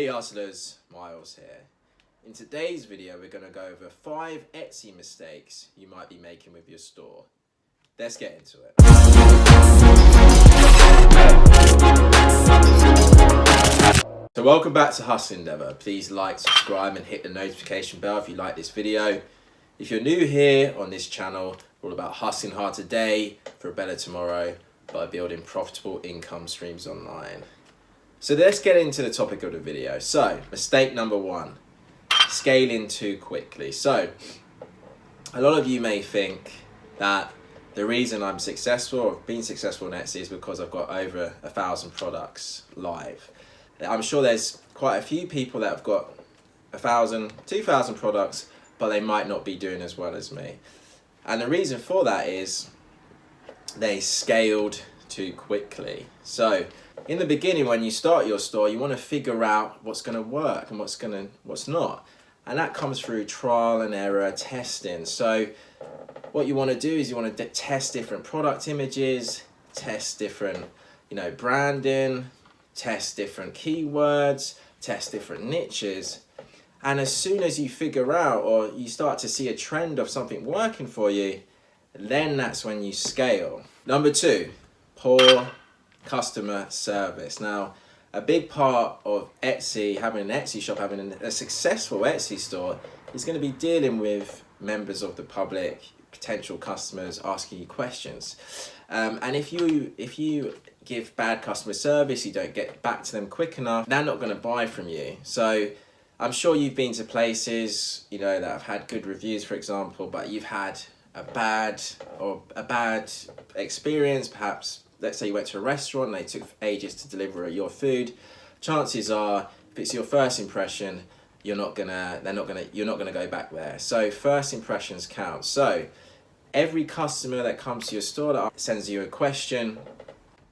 Hey hustlers, Miles here. In today's video we're going to go over 5 Etsy mistakes you might be making with your store. Let's get into it. So welcome back to Hustle Endeavor. Please like, subscribe and hit the notification bell if you like this video. If you're new here on this channel, we're all about hustling hard today for a better tomorrow by building profitable income streams online. So let's get into the topic of the video. So, mistake number 1, scaling too quickly. So, a lot of you may think that the reason I'm successful or been successful in Etsy is because I've got over 1,000 products live. I'm sure there's quite a few people that have got 1,000, 2,000 products, but they might not be doing as well as me. And the reason for that is they scaled too quickly. So, in the beginning, when you start your store, you want to figure out what's going to work and what's not. And that comes through trial and error testing. So what you want to do is you want to test different product images, test different, branding, test different keywords, test different niches. And as soon as you figure out or you start to see a trend of something working for you, then that's when you scale. Number 2, poor customer service. Now, a big part of Etsy, having an Etsy shop, having a successful Etsy store, is going to be dealing with members of the public, potential customers asking you questions. And if you give bad customer service, you don't get back to them quick enough, they're not going to buy from you. So I'm sure you've been to places, that have had good reviews, for example, but you've had a bad experience. Perhaps, let's say you went to a restaurant and they took ages to deliver your food. Chances are, if it's your first impression, you're not gonna go back there. So first impressions count. So every customer that comes to your store that sends you a question,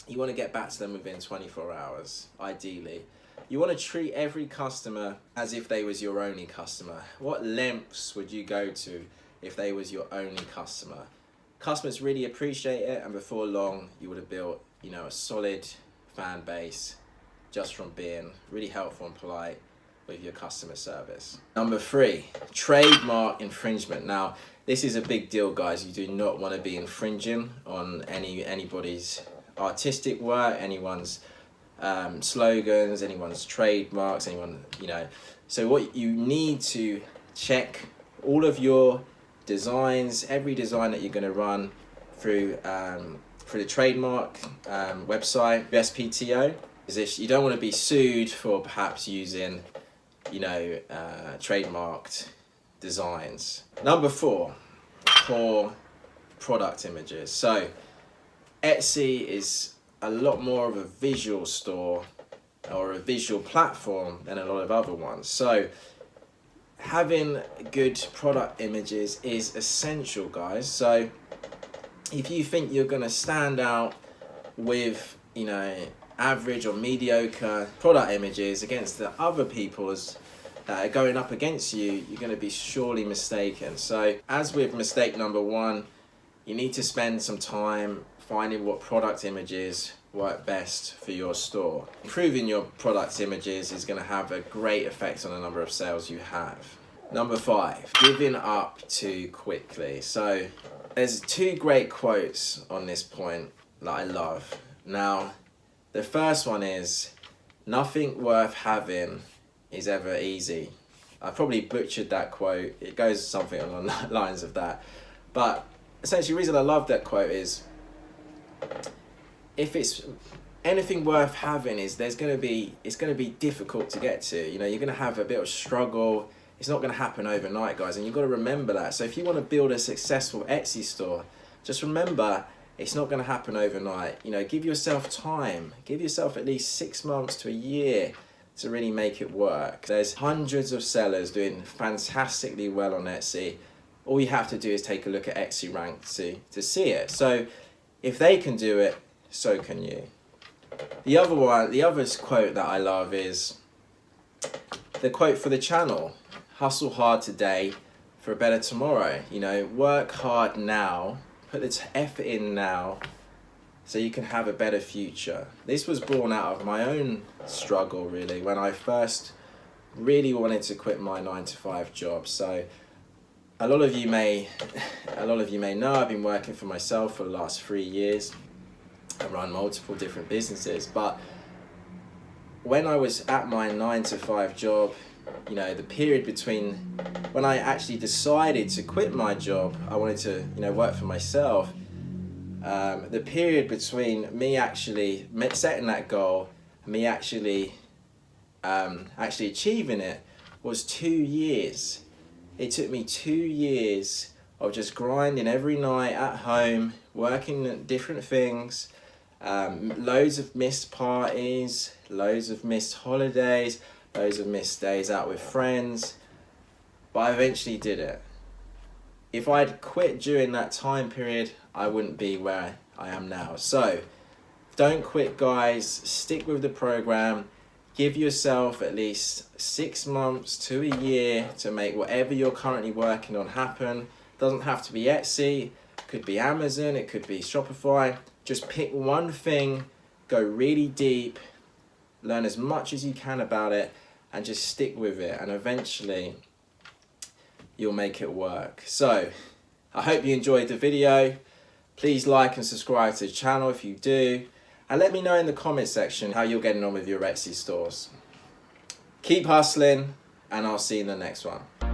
you want to get back to them within 24 hours, ideally. You want to treat every customer as if they was your only customer. What lengths would you go to if they was your only customer? Customers really appreciate it, and before long you would have built, a solid fan base just from being really helpful and polite with your customer service. Number 3, trademark infringement. Now, this is a big deal, guys. You do not want to be infringing on anybody's artistic work, anyone's slogans, anyone's trademarks, So what you need to check all of your designs, every design that you're going to run through the trademark website, SPTO. You don't want to be sued for perhaps using, trademarked designs. Number 4, poor product images. So Etsy is a lot more of a visual store or a visual platform than a lot of other ones. So having good product images is essential, guys. So if you think you're going to stand out with, average or mediocre product images against the other people that are going up against you, you're going to be surely mistaken. So as with mistake number 1, you need to spend some time finding what product images work best for your store. Improving your product images is going to have a great effect on the number of sales you have. Number 5, giving up too quickly. So there's 2 great quotes on this point that I love. Now, the first one is, nothing worth having is ever easy. I probably butchered that quote. It goes something along the lines of that. But essentially the reason I love that quote is, if it's anything worth having, is it's going to be difficult to get to. You're going to have a bit of struggle. It's not going to happen overnight, guys, and you've got to remember that. So if you want to build a successful Etsy store, just remember it's not going to happen overnight. Give yourself time. Give yourself at least 6 months to a year to really make it work. There's hundreds of sellers doing fantastically well on Etsy. All you have to do is take a look at Etsy Rank to see it. So if they can do it, so can you. The other quote that I love is the quote for the channel. Hustle hard today for a better tomorrow. Work hard now, put the effort in now, so you can have a better future. This was born out of my own struggle, really, when I first really wanted to quit my 9-to-5 job. So a lot of you may know I've been working for myself for the last 3 years. I run multiple different businesses, but when I was at my 9-to-5 job, you know, the period between when I actually decided to quit my job, I wanted to, you know, work for myself. The period between me actually setting that goal and me actually achieving it was 2 years. It took me 2 years of just grinding every night at home, working at different things, loads of missed parties, loads of missed holidays, loads of missed days out with friends, but I eventually did it. If I'd quit during that time period, I wouldn't be where I am now. So don't quit, guys. Stick with the program. Give yourself at least 6 months to a year to make whatever you're currently working on happen. Doesn't have to be Etsy, it could be Amazon, it could be Shopify. Just pick one thing, go really deep, learn as much as you can about it, and just stick with it, and eventually you'll make it work. So I hope you enjoyed the video. Please like and subscribe to the channel if you do, and let me know in the comment section how you're getting on with your Etsy stores. Keep hustling, and I'll see you in the next one.